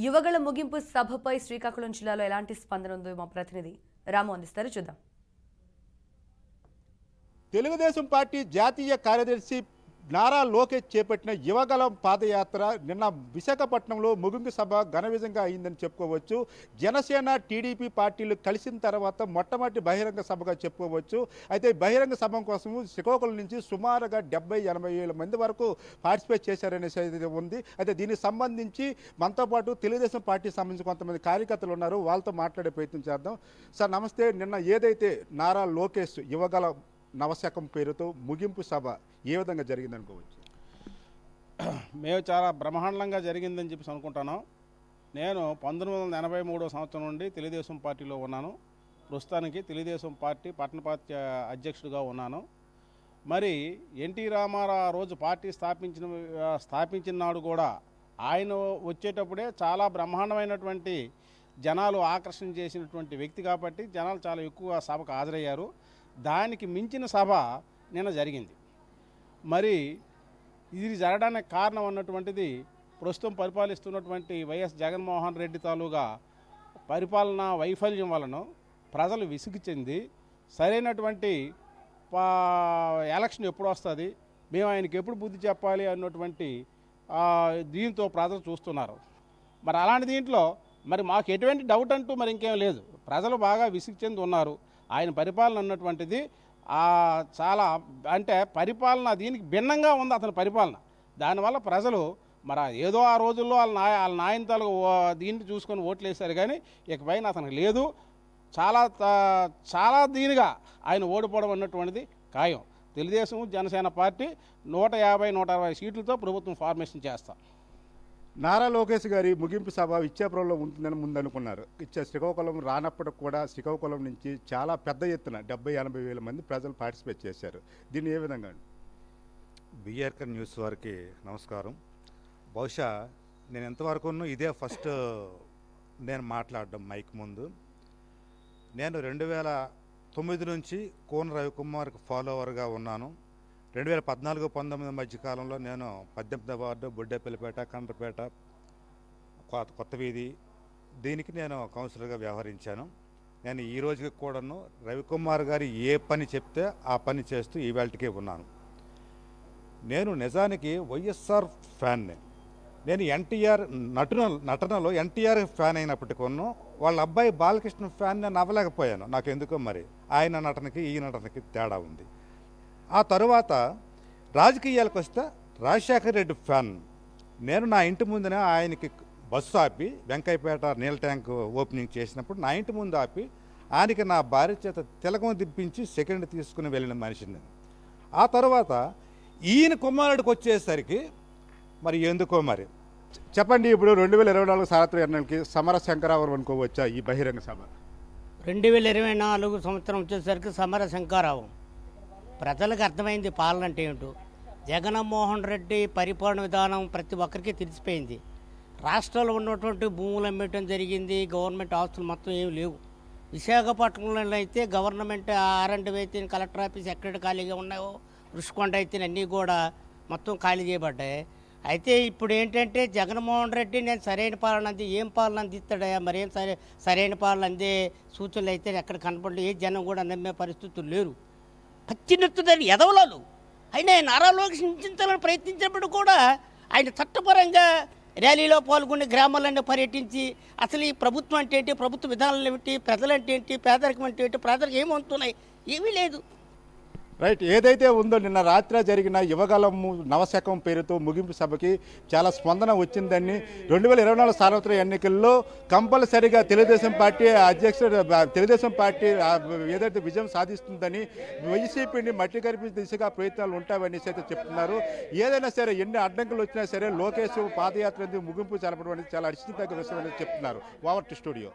యువగళ ముగింపు సభపై శ్రీకాకుళం జిల్లాలో ఎలాంటి స్పందన ఉందో మా ప్రతినిధి రాము అందిస్తారు. చూద్దాం. తెలుగుదేశం పార్టీ జాతీయ కార్యదర్శి నారా లోకేష్ చేపట్టిన యువగళం పాదయాత్ర నిన్న విశాఖపట్నంలో ముగింపు సభ ఘన విజయంగా అయిందని చెప్పుకోవచ్చు. జనసేన టీడీపీ పార్టీలు కలిసిన తర్వాత మొట్టమొదటి బహిరంగ సభగా చెప్పుకోవచ్చు. అయితే బహిరంగ సభ కోసం శ్రీకాకుళం నుంచి సుమారుగా 70-80 వేల మంది వరకు పార్టిసిపేట్ చేశారనేది ఉంది. అయితే దీనికి సంబంధించి మనతో పాటు తెలుగుదేశం పార్టీకి సంబంధించి కొంతమంది కార్యకర్తలు ఉన్నారు. వాళ్ళతో మాట్లాడే ప్రయత్నం చేద్దాం. సార్ నమస్తే. నిన్న ఏదైతే నారా లోకేష్ యువగళ నవశకం పేరుతో ముగింపు సభ ఏ విధంగా జరిగిందనుకోవచ్చు? మేము చాలా బ్రహ్మాండంగా జరిగిందని చెప్పేసి అనుకుంటాను. నేను 1983 సంవత్సరం నుండి తెలుగుదేశం పార్టీలో ఉన్నాను. ప్రస్తుతానికి తెలుగుదేశం పార్టీ పట్టణ పార్టీ అధ్యక్షుడిగా ఉన్నాను. మరి ఎన్టీ రామారావు ఆ రోజు పార్టీ స్థాపించిన నాడు కూడా ఆయన వచ్చేటప్పుడే చాలా బ్రహ్మాండమైనటువంటి జనాలు ఆకర్షణ చేసినటువంటి వ్యక్తి కాబట్టి జనాలు చాలా ఎక్కువ సభకు హాజరయ్యారు. దానికి మించిన సభ నిన్న జరిగింది. మరి ఇది జరగడానికి కారణం అన్నటువంటిది ప్రస్తుతం పరిపాలిస్తున్నటువంటి వైఎస్ జగన్మోహన్ రెడ్డి తాలూగా పరిపాలనా వైఫల్యం వలన ప్రజలు విసుగు చెంది సరైనటువంటి ఎలక్షన్ ఎప్పుడు వస్తుంది, మేము ఆయనకి ఎప్పుడు బుద్ధి చెప్పాలి అన్నటువంటి దీంతో ప్రజలు చూస్తున్నారు. మరి అలాంటి దీంట్లో మరి మాకు ఎటువంటి డౌట్ అంటూ మరి ఇంకేం లేదు. ప్రజలు బాగా విసుగు చెంది ఉన్నారు. ఆయన పరిపాలన అన్నటువంటిది చాలా అంటే పరిపాలన దీనికి భిన్నంగా ఉంది అతని పరిపాలన. దానివల్ల ప్రజలు మరి ఏదో ఆ రోజుల్లో వాళ్ళ నాయనతలు దీన్ని చూసుకొని ఓట్లు వేశారు. కానీ ఇకపైన అతనికి లేదు. చాలా దీనిగా ఆయన ఓడిపోవడం అన్నటువంటిది ఖాయం. తెలుగుదేశం జనసేన పార్టీ 150-160 సీట్లతో ప్రభుత్వం ఫార్మేషన్ చేస్తాం. నారా లోకేష్ గారి ముగింపు సభ ఇచ్చాపురంలో ఉంటుందని ముందనుకున్నారు. శ్రీకాకుళం రానప్పటికి కూడా శ్రీకాకుళం నుంచి చాలా పెద్ద ఎత్తున 70-80 వేల మంది ప్రజలు పార్టిసిపేట్ చేశారు. దీన్ని ఏ విధంగా? బీఆర్కే న్యూస్ వారికి నమస్కారం. బహుశా నేను ఎంతవరకు ఇదే ఫస్ట్ నేను మాట్లాడడం మైక్ ముందు. నేను 2009 నుంచి కోన రవికుమార్కి ఫాలోవర్గా ఉన్నాను. 2014-19 మధ్యకాలంలో నేను 18వ వార్డు బుడ్డేపల్లిపేట, కండ్రపేట, కొత్త వీధి దీనికి నేను కౌన్సిలర్గా వ్యవహరించాను. నేను ఈ రోజుకి కూడాను రవికుమార్ గారు ఏ పని చెప్తే ఆ పని చేస్తూ ఈవేళకే ఉన్నాను. నేను నిజానికి వైఎస్ఆర్ ఫ్యాన్ని. నేను ఎన్టీఆర్ నటనలో ఎన్టీఆర్ ఫ్యాన్ అయినప్పటికీ వాళ్ళ అబ్బాయి బాలకృష్ణ ఫ్యాన్ నేను అవ్వలేకపోయాను. నాకు ఎందుకో మరి ఆయన నటనకి ఈ నటనకి తేడా ఉంది. ఆ తరువాత రాజకీయాలకు వస్తే రాజశేఖర రెడ్డి ఫ్యాన్. నేను నా ఇంటి ముందునే ఆయనకి బస్సు ఆపి వెంకయ్యపేట నీళ్ళ ట్యాంక్ ఓపెనింగ్ చేసినప్పుడు నా ఇంటి ముందు ఆపి ఆయనకి నా భార్య చేత తిలకం దిప్పించి సెకండ్ తీసుకుని వెళ్ళిన మనిషిని. ఆ తర్వాత ఈయన కుమారుడికి వచ్చేసరికి మరి ఎందుకో మరి చెప్పండి. ఇప్పుడు 2024 సార్వత్రిక ఎన్నికలకి సమర శంకరావరం అనుకోవచ్చా ఈ బహిరంగ సభ? 2024 సంవత్సరం వచ్చేసరికి సమర శంకరావం. ప్రజలకు అర్థమైంది పాలన అంటే ఏమిటో. జగన్మోహన్ రెడ్డి పరిపాలన విధానం ప్రతి ఒక్కరికి తెలిసిపోయింది. రాష్ట్రంలో ఉన్నటువంటి భూములు అమ్మేయటం జరిగింది. గవర్నమెంట్ ఆస్తులు మొత్తం ఏమి లేవు. విశాఖపట్నంలో అయితే గవర్నమెంట్ R&D అయితే కలెక్టర్ ఆఫీస్ ఎక్కడ ఖాళీగా ఉన్నాయో, రుషికొండ అయితే అన్నీ కూడా మొత్తం ఖాళీ చేయబడ్డాయి. అయితే ఇప్పుడు ఏంటంటే జగన్మోహన్ రెడ్డి నేను సరైన పాలన అంది, ఏం పాలన అందిస్తాడయా, మరేం సరైన పాలన అందే సూచనలు అయితే ఎక్కడ కనపడలేదు. ఏ జనం కూడా నమ్మే పరిస్థితులు లేరు. పచ్చినెత్తుదని ఎదవలాలు అయినా నారా లోకేష్ హింసించాలని ప్రయత్నించినప్పుడు కూడా ఆయన చట్టపరంగా ర్యాలీలో పాల్గొని గ్రామాలన్నీ పర్యటించి అసలు ఈ ప్రభుత్వం అంటే ఏంటి, ప్రభుత్వ విధానాలు ఏమిటి, ప్రజలంటే ఏంటి, పేదరికం అంటే ఏంటి, పేదరికం ఏమవుతున్నాయి, ఏమీ లేదు. రైట్. ఏదైతే ఉందో నిన్న రాత్రి జరిగిన యువగళం నవశకం పేరుతో ముగింపు సభకి చాలా స్పందన వచ్చిందని 2024 సార్వత్రిక ఎన్నికల్లో కంపల్సరిగా తెలుగుదేశం పార్టీ అధ్యక్షుడు తెలుగుదేశం పార్టీ ఏదైతే విజయం సాధిస్తుందని వైసీపీని మట్టి కరిపి దిశగా ప్రయత్నాలు ఉంటాయని అయితే చెప్తున్నారు. ఏదైనా సరే ఎన్ని అడ్డంకులు వచ్చినా సరే లోకేష్ పాదయాత్ర ముగింపు జరపడం అనేది చాలా అడిచితగ్గ విషయం అనేది చెప్తున్నారు. Over to studio.